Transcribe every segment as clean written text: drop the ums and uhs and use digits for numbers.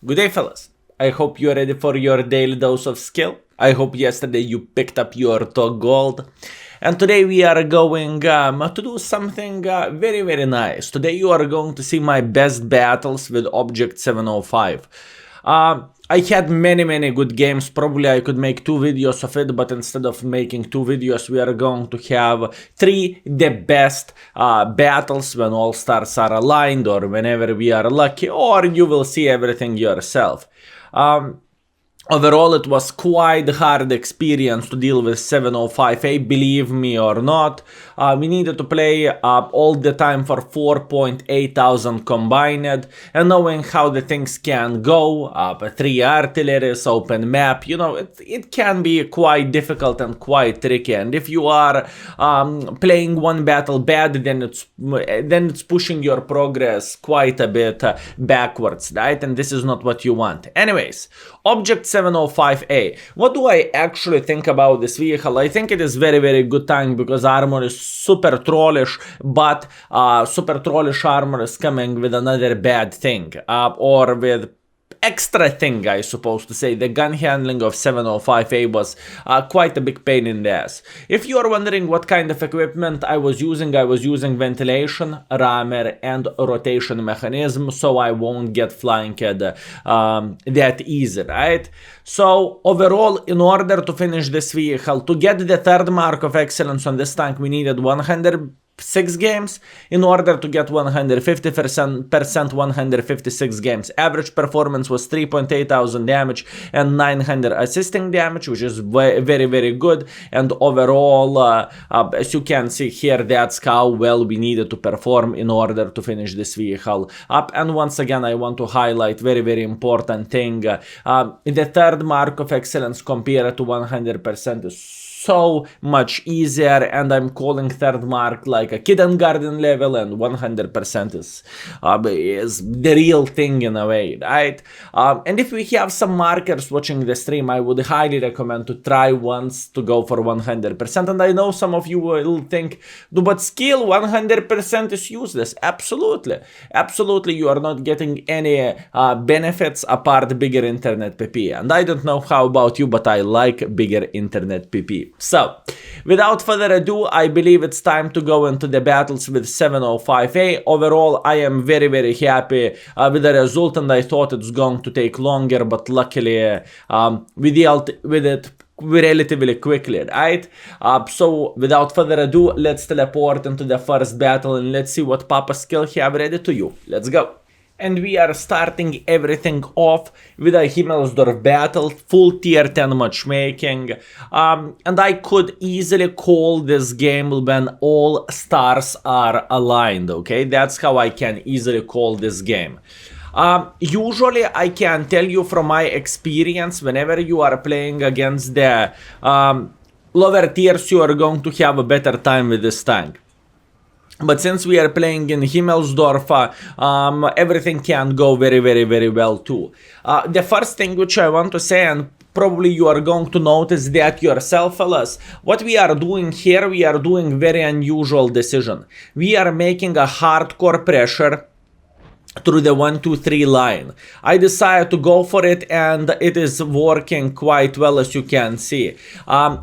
Good day, fellas. I hope you're ready for your daily dose of skill. I hope yesterday you picked up your top gold. And today we are going to do something very, very nice. Today you are going to see my best battles with Object 705. I had many good games. Probably I could make 2 videos of it, but instead of making 2 videos, we are going to have 3 the best battles when all stars are aligned, or whenever we are lucky, or you will see everything yourself. Overall, it was quite a hard experience to deal with 705A, believe me or not. We needed to play all the time for 4.8 thousand combined, and knowing how the things can go, 3 artilleries, open map, you know, it can be quite difficult and quite tricky. And if you are playing one battle bad, then it's pushing your progress quite a bit backwards, right? And this is not what you want. Anyways, Object 705A. What do I actually think about this vehicle? I think it is very good tank because armor is super trollish, but super trollish armor is coming with another bad thing, or with extra thing, I suppose to say. The gun handling of 705A was quite a big pain in the ass. If you are wondering what kind of equipment I was using ventilation, rammer, and rotation mechanism, so I won't get flanked that easy, right? So overall, in order to finish this vehicle, to get the 3rd mark of excellence on this tank, we needed 106 games. In order to get 150%, 156 games. Average performance was 3.8 thousand damage and 900 assisting damage, which is very good. And overall, as you can see here, that's how well we needed to perform in order to finish this vehicle up. And once again, I want to highlight very important thing. The 3rd mark of excellence compared to 100% is so much easier, and I'm calling 3rd mark like a kindergarten level, and 100% is the real thing in a way, right? And if we have some markers watching the stream, I would highly recommend to try once to go for 100%. And I know some of you will think, but skill 100% is useless. Absolutely, you are not getting any benefits apart bigger internet PP. And I don't know how about you, but I like bigger internet PP. So, without further ado, I believe it's time to go into the battles with 705A. Overall, I am very happy with the result, and I thought it's going to take longer, but luckily we dealt with it relatively quickly, right? So, without further ado, let's teleport into the first battle, and let's see what Papa Skill have ready to you. Let's go. And we are starting everything off with a Himmelsdorf battle, full tier 10 matchmaking, and I could easily call this game when all stars are aligned, okay? That's how I can easily call this game. Usually I can tell you from my experience, whenever you are playing against the lower tiers, you are going to have a better time with this tank. But since we are playing in Himmelsdorf, everything can go very well too. The first thing which I want to say, and probably you are going to notice that yourself, fellas, what we are doing here, we are doing very unusual decision. We are making a hardcore pressure through the 1-2-3 line. I decided to go for it, and it is working quite well, as you can see.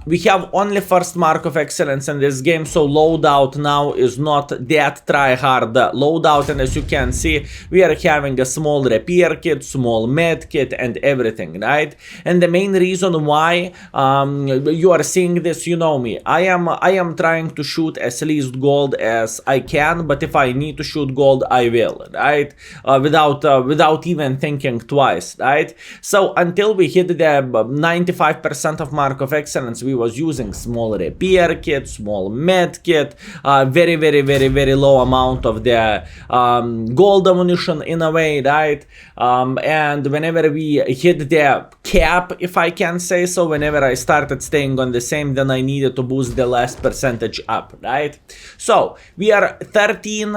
We have only 1st mark of excellence in this game, so loadout now is not that try hard loadout, and as you can see, we are having a small repair kit, small med kit, and everything, right? And the main reason why you are seeing this, you know me, I am trying to shoot as least gold as I can, but if I need to shoot gold, I will, right? Without even thinking twice, right? So until we hit the 95% of mark of excellence, we was using small repair kit, small med kit, very low amount of the gold ammunition in a way, right? And whenever we hit the cap, if I can say so, whenever I started staying on the same, then I needed to boost the last percentage up, right? So we are 13,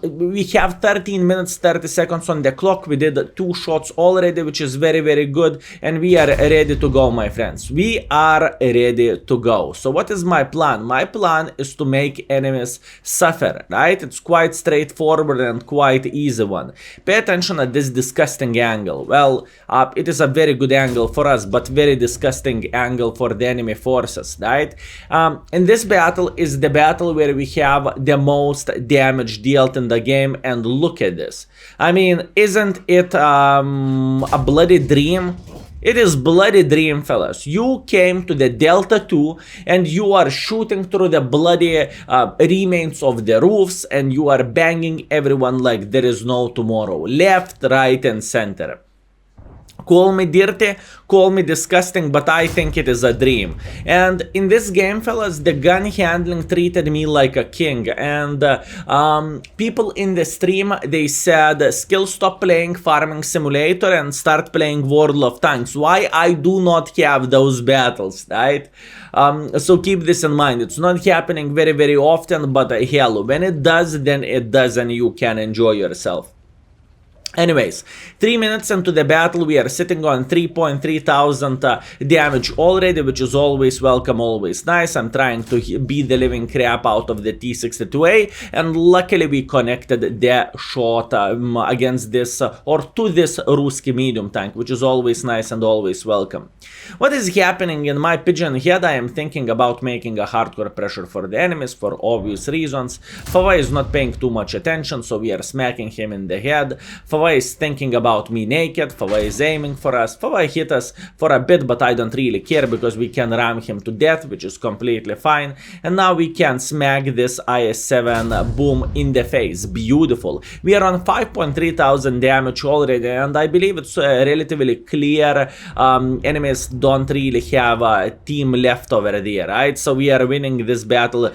we have 13 minutes 30 seconds on the clock. We did 2 shots already, which is very, very good. And we are ready to go, my friends. We are ready to go. So what is my plan? My plan is to make enemies suffer, right? It's quite straightforward and quite easy one. Pay attention at this disgusting angle. Well, it is a very good angle for us, but very disgusting angle for the enemy forces, right? And this battle is the battle where we have the most damage dealt in the game, and look at this. I mean, isn't it a bloody dream? It is bloody dream, fellas. You came to the Delta 2 and you are shooting through the bloody remains of the roofs, and you are banging everyone like there is no tomorrow. Left, right, and center. Call me dirty, call me disgusting, but I think it is a dream. And in this game, fellas, the gun handling treated me like a king. And people in the stream, they said, Skill, stop playing Farming Simulator and start playing World of Tanks. Why I do not have those battles, right? So keep this in mind. It's not happening very, very often, but hell, when it does, then it does, and you can enjoy yourself. Anyways, 3 minutes into the battle, we are sitting on 3,300 damage already, which is always welcome, always nice. I'm trying to beat the living crap out of the T-62A, and luckily we connected the shot against this, or to this Ruski medium tank, which is always nice and always welcome. What is happening in my pigeon head? I am thinking about making a hardcore pressure for the enemies for obvious reasons. Fava is not paying too much attention, so we are smacking him in the head. Fava is thinking about me naked. Fava is aiming for us. Fava hit us for a bit, but I don't really care because we can ram him to death, which is completely fine. And now we can smack this IS-7 boom in the face. Beautiful. We are on 5.3 thousand damage already, and I believe it's relatively clear. Enemies don't really have a team left over there, right? So we are winning this battle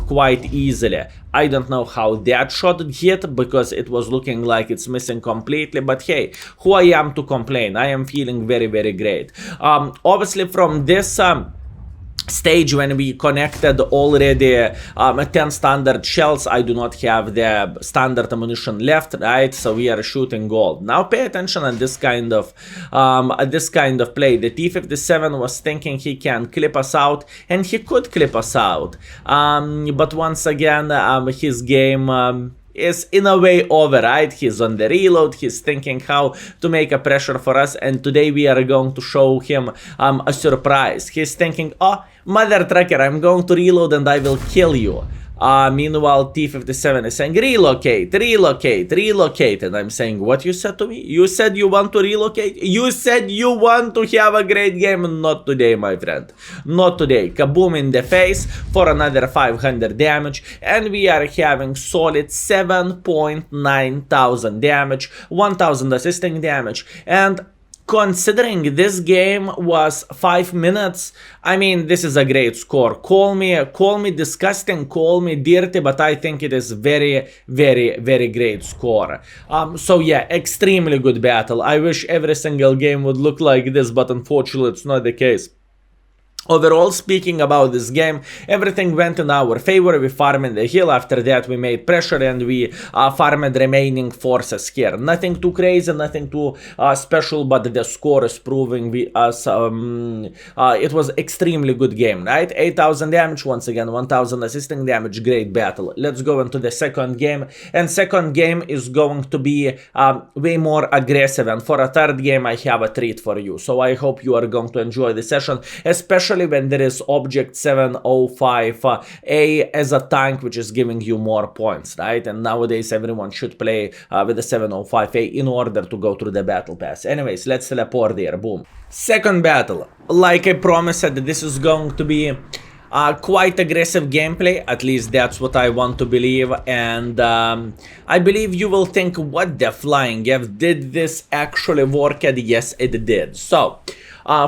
quite easily. I don't know how that shot hit, because it was looking like it's missing completely, but hey, who I am to complain? I am feeling very, very great. Obviously from this stage, when we connected already 10 standard shells, I do not have the standard ammunition left, right? So we are shooting gold. Now pay attention on this kind of play. The T-57 was thinking he can clip us out, and he could clip us out, but once again his game is in a way over, right? He's on the reload, he's thinking how to make a pressure for us, and today we are going to show him a surprise. He's thinking, oh, mother trucker, I'm going to reload and I will kill you. Meanwhile, T-57 is saying, relocate, relocate, relocate. And I'm saying, what you said to me? You said you want to relocate? You said you want to have a great game? Not today, my friend. Not today. Kaboom in the face for another 500 damage. And we are having solid 7.9 thousand damage, 1,000 assisting damage. And considering this game was 5 minutes, I mean, this is a great score. Call me disgusting, call me dirty, but I think it is very, very, very great score. So yeah, extremely good battle. I wish every single game would look like this, but unfortunately it's not the case. Overall, speaking about this game, everything went in our favor. We farmed the hill. After that, we made pressure and we farmed remaining forces here. Nothing too crazy, nothing too special, but the score is proving us it was extremely good game, right? 8,000 damage, once again, 1,000 assisting damage. Great battle. Let's go into the second game. And second game is going to be way more aggressive. And for a third game, I have a treat for you. So I hope you are going to enjoy the session, especially when there is object 705A as a tank, which is giving you more points, right? And nowadays everyone should play with the 705A in order to go through the battle pass. Anyways, let's teleport there. Boom. Second battle. Like I promised, this is going to be quite aggressive gameplay, at least that's what I want to believe. And I believe you will think, what the flying F, did this actually work? And yes, it did. So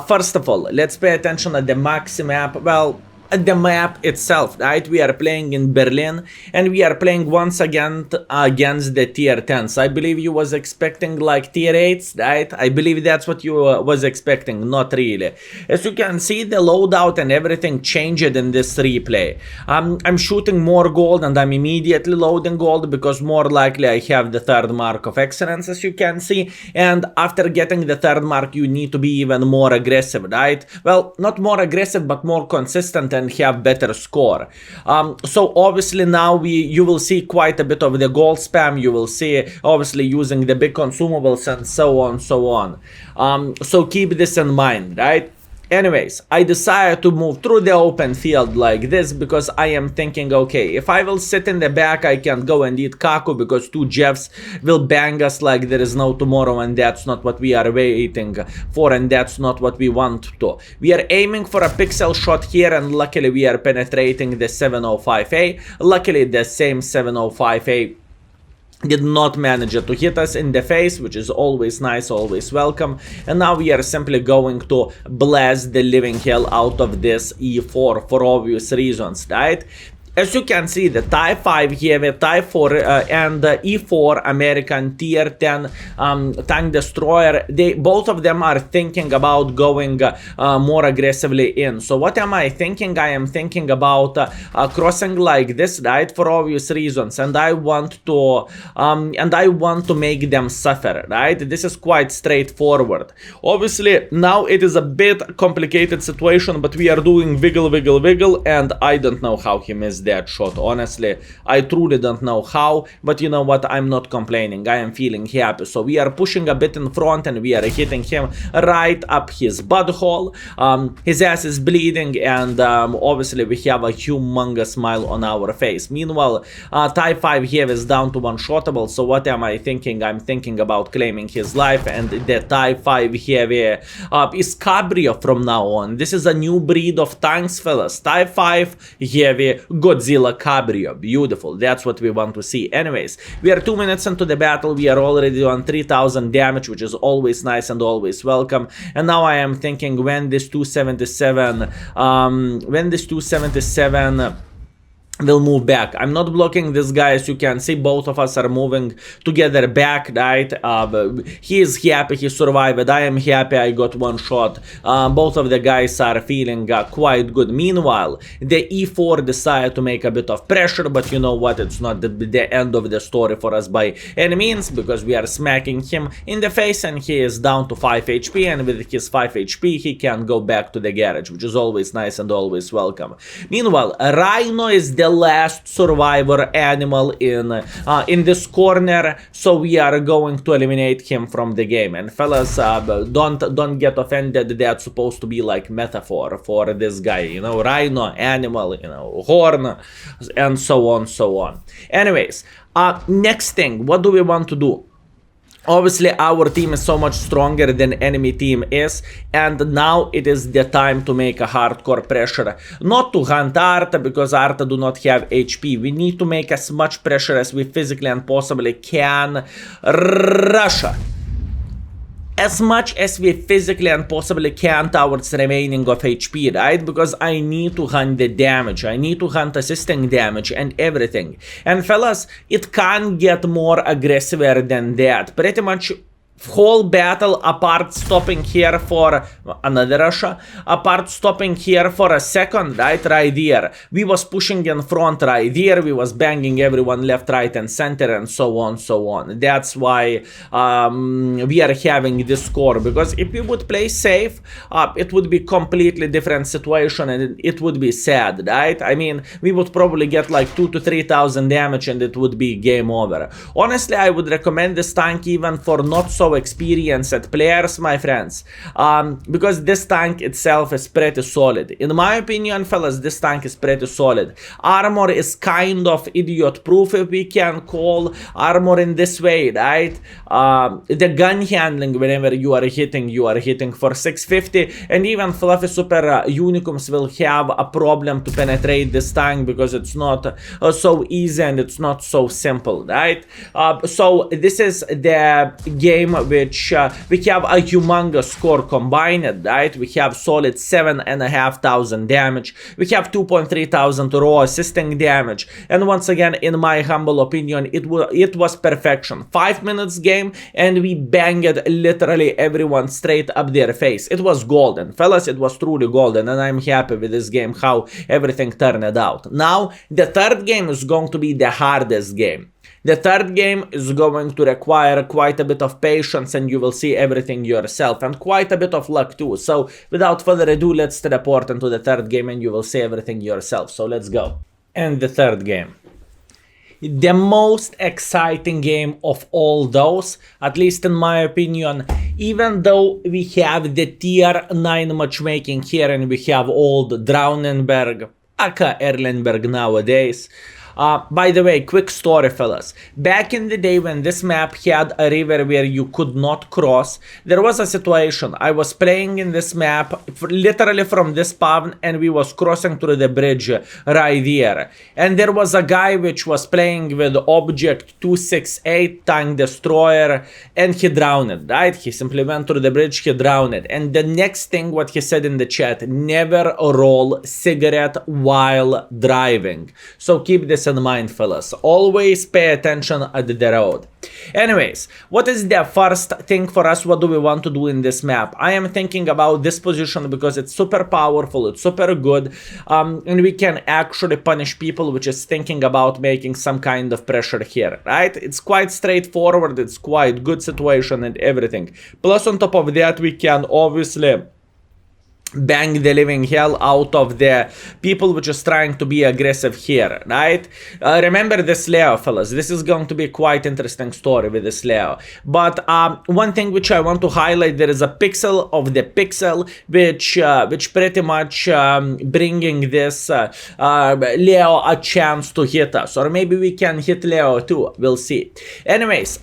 first of all, let's pay attention at the maxi map. Well, the map itself, right? We are playing in Berlin, and we are playing once again against the tier 10s. I believe you was expecting like tier 8s, right? I believe that's what you was expecting, not really. As you can see, the loadout and everything changed in this replay. I'm shooting more gold, and I'm immediately loading gold because more likely I have the third mark of excellence, as you can see. And after getting the third mark, you need to be even more aggressive, right? Well, not more aggressive, but more consistent and have better score. So obviously now you will see quite a bit of the gold spam. You will see obviously using the big consumables and so on, so on. So keep this in mind, right? Anyways, I decided to move through the open field like this because I am thinking, okay, if I will sit in the back, I can go and eat Kaku because two Jeffs will bang us like there is no tomorrow, and that's not what we are waiting for, and that's not what we want to. We are aiming for a pixel shot here, and luckily we are penetrating the 705A. Luckily the same 705A did not manage to hit us in the face, which is always nice, always welcome. And now we are simply going to blast the living hell out of this E4 for obvious reasons, right? As you can see, the Type 5 here, Type 4 and E4 American Tier 10 tank destroyer, both of them are thinking about going more aggressively in. So what am I thinking? I am thinking about crossing like this, right, for obvious reasons, and I want to make them suffer, right? This is quite straightforward. Obviously, now it is a bit complicated situation, but we are doing wiggle, wiggle, wiggle, and I don't know how he missed that shot. Honestly, I truly don't know how, but you know what, I'm not complaining. I am feeling happy. So we are pushing a bit in front, and we are hitting him right up his butthole. His ass is bleeding, and obviously we have a humongous smile on our face. Meanwhile, Type 5 here is down to one-shottable. So what am I thinking? I'm thinking about claiming his life, and the Type 5 heavy is Cabrio from now on. This is a new breed of tanks, fellas. Type 5 heavy Godzilla Cabrio. Beautiful. That's what we want to see. Anyways, we are 2 minutes into the battle. We are already on 3000 damage, which is always nice and always welcome. And now I am thinking when this 277 will move back. I'm not blocking this guy, as you can see. Both of us are moving together back, right? He is happy he survived. I am happy I got one shot. Both of the guys are feeling quite good. Meanwhile, the E4 decided to make a bit of pressure, but you know what? It's not the end of the story for us by any means, because we are smacking him in the face, and he is down to 5 HP, and with his 5 HP, he can go back to the garage, which is always nice and always welcome. Meanwhile, Rhino is the last survivor animal in this corner, so we are going to eliminate him from the game. And fellas, don't get offended. That's supposed to be like metaphor for this guy, you know, rhino, animal, you know, horn, and so on, so on. Anyways, next thing, what do we want to do? Obviously, our team is so much stronger than enemy team is, and now it is the time to make a hardcore pressure. Not to hunt Arta, because Arta do not have HP. We need to make as much pressure as we physically and possibly can. Russia. As much as we physically and possibly can towards remaining of HP, right? Because I need to hunt the damage, I need to hunt assisting damage and everything. And fellas, it can't get more aggressive than that. Pretty much whole battle, apart stopping here for another Russia, apart stopping here for a second, right here, we was pushing in front right here, we was banging everyone left, right, and center, and so on, so on. That's why we are having this score, because if we would play safe, it would be completely different situation, and it would be sad, right? I mean, we would probably get like 2,000 to 3,000 damage, and it would be game over. Honestly, I would recommend this tank even for not so experienced players, my friends, because this tank itself is pretty solid. In my opinion, fellas, this tank is pretty solid. Armor is kind of idiot proof, if we can call armor in this way, right? The gun handling, whenever you are hitting for 650, and even fluffy super unicums will have a problem to penetrate this tank, because it's not so easy and it's not so simple, right? So this is the game which we have a humongous score combined, right? We have solid 7,500 damage. We have 2.3 thousand raw assisting damage. And once again, in my humble opinion, it was perfection. 5 minutes game, and we banged literally everyone straight up their face. It was golden. Fellas, it was truly golden, and I'm happy with this game, how everything turned out. Now, the third game is going to be the hardest game. The third game is going to require quite a bit of patience, and you will see everything yourself, and quite a bit of luck too. So without further ado, let's teleport into the third game and you will see everything yourself. So let's go. And the third game. The most exciting game of all those, at least in my opinion, even though we have the tier 9 matchmaking here and we have old Erlenberg, aka Erlenberg nowadays. By the way, quick story, fellas. Back in the day when this map had a river where you could not cross, there was a situation. I was playing in this map literally from this spawn, and we was crossing through the bridge right there. And there was a guy which was playing with object 268 tank destroyer, and he drowned, right? He simply went through the bridge, he drowned. And the next thing what he said in the chat, never roll cigarette while driving. So keep this in mind, fellas. Always pay attention at the road. Anyways, what is the first thing for us? What do we want to do in this map? I am thinking about this position because it's super powerful, it's super good, and we can actually punish people which is thinking about making some kind of pressure here, right? It's quite straightforward, it's quite good situation and everything. Plus on top of that, we can obviously bang the living hell out of the people which is trying to be aggressive here, right? Remember this Leo, fellas. This is going to be quite interesting story with this Leo. But one thing which I want to highlight, there is a pixel of the pixel which pretty much bringing this Leo a chance to hit us, or maybe we can hit Leo too. We'll see. Anyways,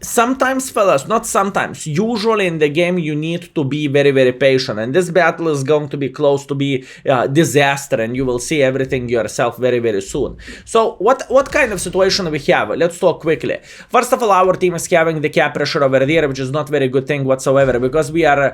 sometimes, fellas, not sometimes, usually in the game you need to be very, very patient, and this battle is going to be close to be disaster, and you will see everything yourself very, very soon. So what kind of situation we have? Let's talk quickly. First of all, our team is having the cap pressure over there, which is not very good thing whatsoever, because we are,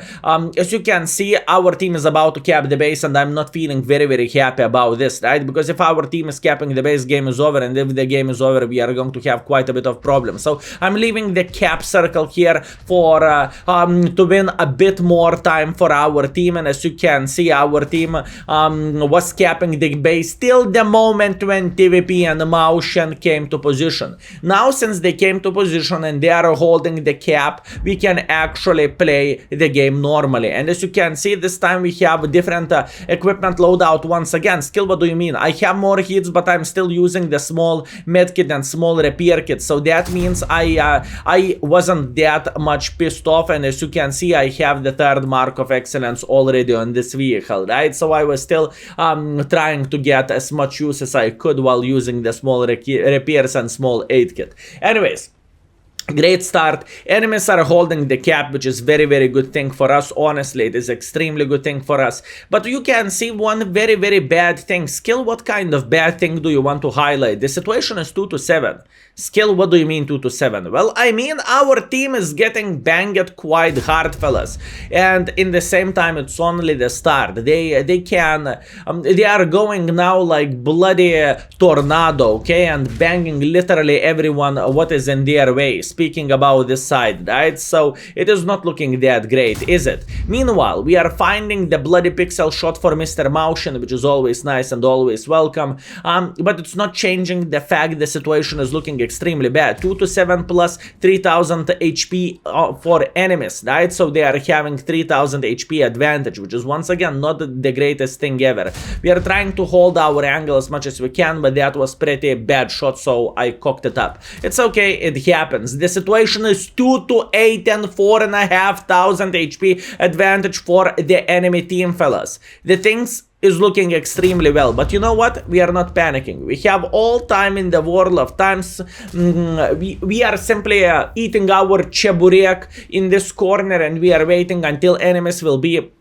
as you can see, our team is about to cap the base, and I'm not feeling very, very happy about this, right? Because if our team is capping the base, game is over, and if the game is over, we are going to have quite a bit of problems. So I'm leaving the cap circle here for to win a bit more time for our team, and as you can see, our team was capping the base till the moment when TVP and Motion came to position. Now, since they came to position and they are holding the cap, we can actually play the game normally. And as you can see, this time we have different equipment loadout once again. Skill, what do you mean? I have more hits, but I'm still using the small medkit and small repair kit, so that means I wasn't that much pissed off, and as you can see, I have the third mark of excellence already on this vehicle, right? So I was still trying to get as much use as I could while using the small repairs and small aid kit. Anyways, great start. Enemies are holding the cap, which is very, very good thing for us. Honestly, it is extremely good thing for us. But you can see one very, very bad thing. Skill, what kind of bad thing do you want to highlight? The situation is 2-7. Skill, what do you mean 2-7? Well, I mean our team is getting banged quite hard, fellas. And in the same time, it's only the start. They are going now like bloody tornado, okay? And banging literally everyone what is in their way. Speaking about this side, right? So it is not looking that great, is it? Meanwhile, we are finding the bloody pixel shot for Mr. Motion, which is always nice and always welcome. But it's not changing the fact the situation is looking extremely bad. 2-7 plus 3000 HP for enemies, right? So they are having 3000 HP advantage, which is once again not the greatest thing ever. We are trying to hold our angle as much as we can, but that was pretty bad shot, so I cocked it up. It's okay, it happens. The situation is 2-8 and 4500 HP advantage for the enemy team, fellas. The things is looking extremely well, but you know what? We are not panicking. We have all time in the world of times. We are simply eating our cheburek in this corner, and we are waiting until enemies will be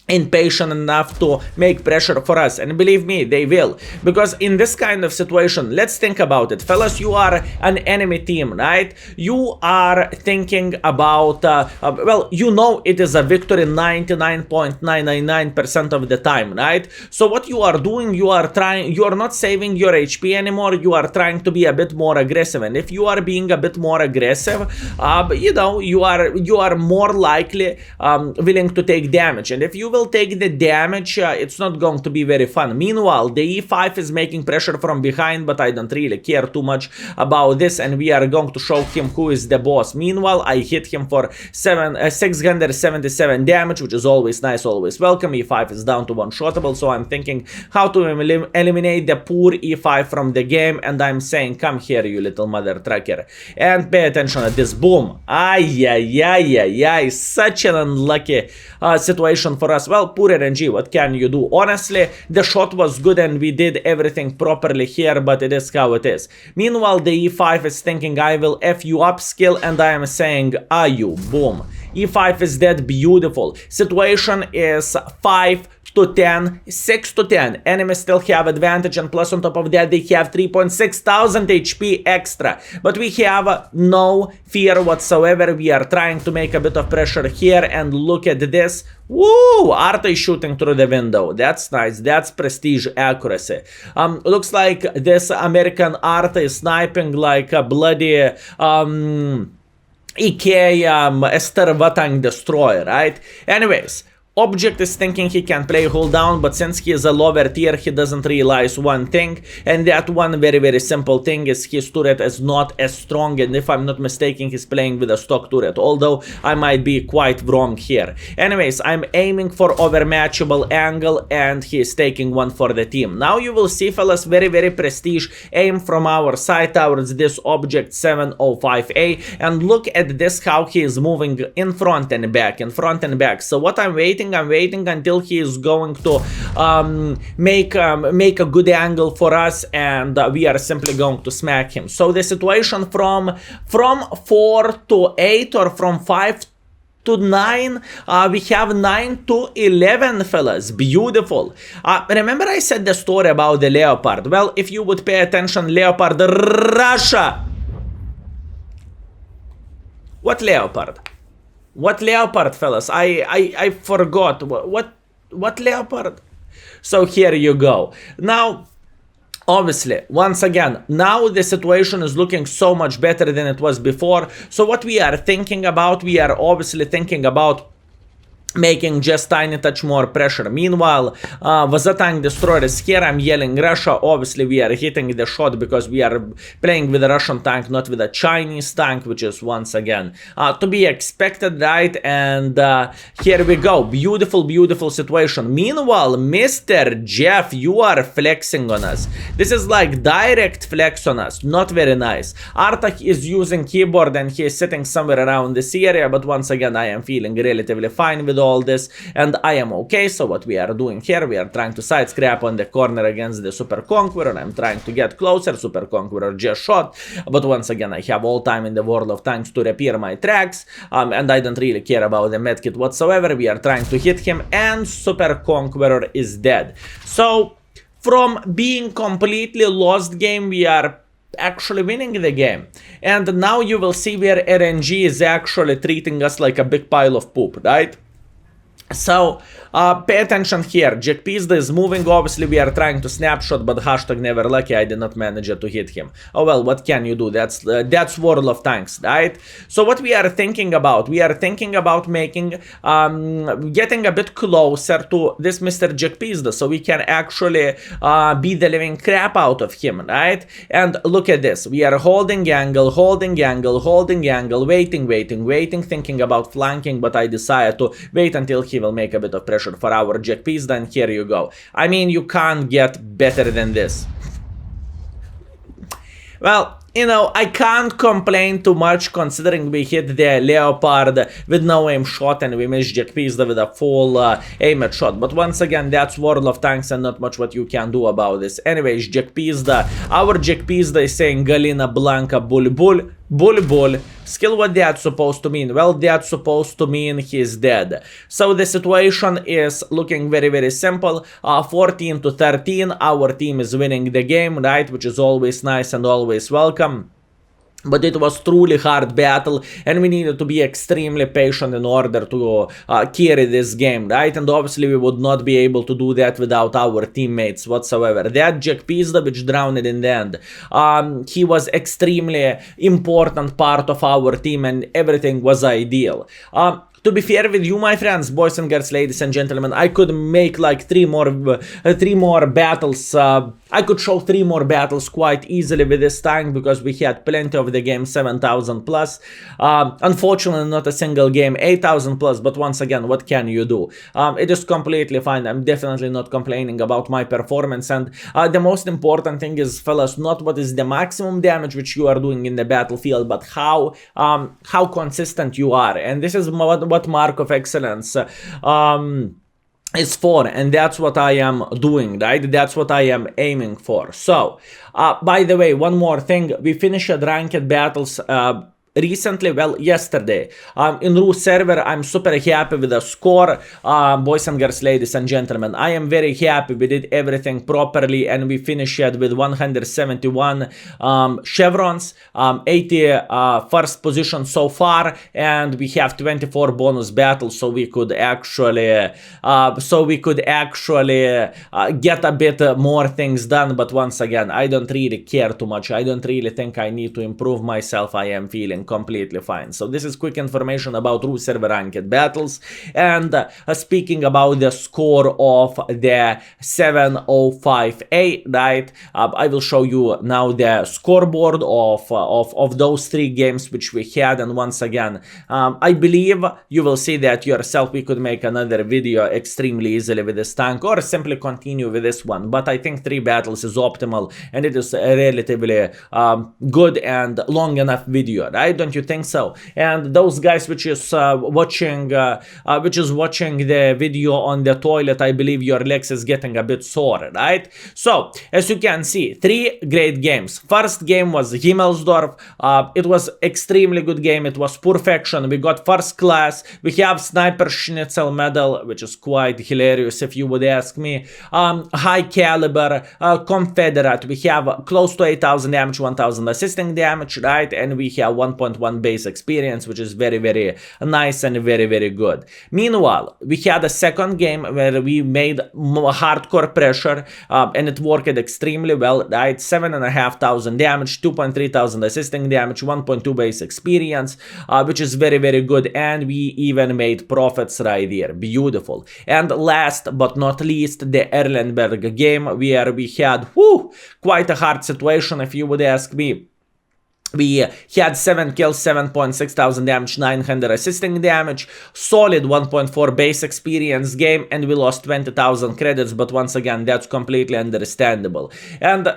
impatient enough to make pressure for us, and believe me, they will, because in this kind of situation, let's think about it, fellas. You are an enemy team, right? You are thinking about well, you know it is a victory 99.999% of the time, right? So what you are doing, you are not saving your HP anymore, you are trying to be a bit more aggressive, and if you are being a bit more aggressive, you know, you are more likely willing to take damage, and if you will take the damage, it's not going to be very fun. Meanwhile, the E5 is making pressure from behind, but I don't really care too much about this, and we are going to show him who is the boss. Meanwhile, I hit him for 677 damage, which is always nice, always welcome. E5 is down to one-shottable, so I'm thinking how to eliminate the poor E5 from the game, and I'm saying, come here, you little mother trucker, and pay attention at this. Boom. Ay, such an unlucky situation for us. Well, poor RNG, what can you do? Honestly, the shot was good and we did everything properly here, but it is how it is. Meanwhile, the E5 is thinking, I will F you up skill, and I am saying, are you? Boom. E5 is dead. Beautiful. Situation is 5 to 10, 6 to 10. Enemies still have advantage, and plus on top of that they have 3.6 thousand HP extra. But we have no fear whatsoever. We are trying to make a bit of pressure here, and look at this. Woo! Arta is shooting through the window. That's nice. That's prestige accuracy. Looks like this American Arta is sniping like a bloody IKEA Esther Vatang destroyer, right? Anyways, Object is thinking he can play hold down, but since he is a lower tier, he doesn't realize one thing, and that one very simple thing is his turret is not as strong, and if I'm not mistaken, he's playing with a stock turret, although I might be quite wrong here. Anyways, I'm aiming for overmatchable angle, and he is taking one for the team. Now you will see, fellas, very prestige aim from our side towards this Object 705A, and look at this, how he is moving in front and back, So what I'm waiting until he is going to make a good angle for us, and we are simply going to smack him. So the situation from 4 to 8 or from 5 to 9, we have 9 to 11, fellas. Beautiful. Remember I said the story about the Leopard? Well, if you would pay attention, Leopard Russia. What Leopard? What Leopard, fellas? I forgot. What Leopard? So here you go. Now, obviously, once again, now the situation is looking so much better than it was before. So what we are thinking about, we are obviously thinking about making just tiny touch more pressure. Meanwhile, Vazatang Destroyer is here. I'm yelling Russia. Obviously, we are hitting the shot because we are playing with a Russian tank, not with a Chinese tank, which is once again to be expected, right? And here we go. Beautiful situation. Meanwhile, Mr. Jeff, you are flexing on us. This is like direct flex on us. Not very nice. Artak is using keyboard and he is sitting somewhere around this area, but once again, I am feeling relatively fine with all this, and I am okay. So what we are doing here, we are trying to side scrap on the corner against the Super Conqueror. I'm trying to get closer. Super Conqueror just shot, but once again, I have all time in the world of tanks to repair my tracks, and I don't really care about the medkit whatsoever. We are trying to hit him, and Super Conqueror is dead. So from being completely lost game, we are actually winning the game, and now you will see where RNG is actually treating us like a big pile of poop, right? So, pay attention here. Jack Pizda is moving. Obviously, we are trying to snapshot, but hashtag never lucky. I did not manage to hit him. Oh well, what can you do? That's World of Tanks, right? So what we are thinking about? We are thinking about making, getting a bit closer to this Mr. Jack Pizda, so we can actually beat the living crap out of him, right? And look at this. We are holding angle, waiting, thinking about flanking, but I decided to wait until he will make a bit of pressure for our Jack Pizda, and here you go. I mean, you can't get better than this. Well, you know, I can't complain too much considering we hit the Leopard with no aim shot and we missed Jack Pizda with a full aimed shot. But once again, that's World of Tanks and not much what you can do about this. Anyways, Jack Pizda, our Jack Pizda is saying Galina Blanca Bulbul. Bull bull. Skill, what that's supposed to mean? Well, that's supposed to mean he's dead. So the situation is looking very, very simple. 14 to 13, our team is winning the game, right? Which is always nice and always welcome. But it was truly hard battle, and we needed to be extremely patient in order to carry this game, right? And obviously we would not be able to do that without our teammates whatsoever. That Jack Pizda, which drowned in the end, he was extremely important part of our team, and everything was ideal. To be fair with you, my friends, boys and girls, ladies and gentlemen, I could make like three more battles. I could show 3 more battles quite easily with this tank, because we had plenty of the game 7,000 plus. Unfortunately, not a single game 8,000 plus, but once again, what can you do? It is completely fine. I'm definitely not complaining about my performance, and the most important thing is, fellas, not what is the maximum damage which you are doing in the battlefield, but how consistent you are. And this is what mark of excellence is for, and that's what I am doing, right? That's what I am aiming for. So by the way, one more thing, we finished ranked battles recently, well, yesterday, in Roo server. I'm super happy with the score, boys and girls, ladies and gentlemen. I am very happy we did everything properly, and we finished it with 171 chevrons, 80 first position so far, and we have 24 bonus battles, so we could actually get a bit more things done. But once again, I don't really care too much. I don't really think I need to improve myself. I am feeling completely fine. So this is quick information about Roo server ranked battles. And speaking about the score of the 705A, right? I will show you now the scoreboard of those 3 games which we had. And once again, I believe you will see that yourself. We could make another video extremely easily with this tank, or simply continue with this one. But I think 3 battles is optimal, and it is a relatively good and long enough video, right? Don't you think so? And those guys which is watching the video on the toilet, I believe your legs is getting a bit sore, right? So as you can see, 3 great games. First game was Himmelsdorf. It was extremely good game. It was perfection. We got first class. We have sniper schnitzel medal, which is quite hilarious if you would ask me. High caliber, confederate. We have close to 8,000 damage, 1,000 assisting damage, right? And we have 1.1 base experience, which is very, very nice and very, very good. Meanwhile, we had a second game where we made hardcore pressure, and it worked extremely well, right? 7,500 damage, 2,300 assisting damage, 1.2 base experience, which is very, very good. And we even made profits right here. Beautiful. And last but not least, the Erlenberg game, where we had quite a hard situation, if you would ask me. We had 7 kills, 7.6 thousand damage, 900 assisting damage, solid 1.4 base experience game, and we lost 20,000 credits, but once again, that's completely understandable. And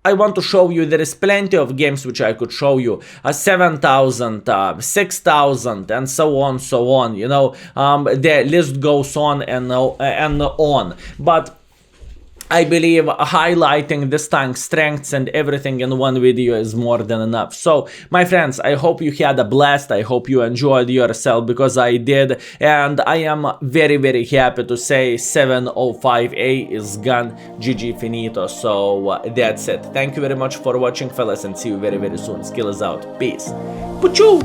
I want to show you, there is plenty of games which I could show you, 7,000, 6,000, and so on, you know, the list goes on and on, but I believe highlighting this tank's strengths and everything in one video is more than enough. So, my friends, I hope you had a blast. I hope you enjoyed yourself, because I did. And I am very, very happy to say 705A is gone. GG finito. So, that's it. Thank you very much for watching, fellas, and see you very, very soon. Skill is out. Peace. Pachoo!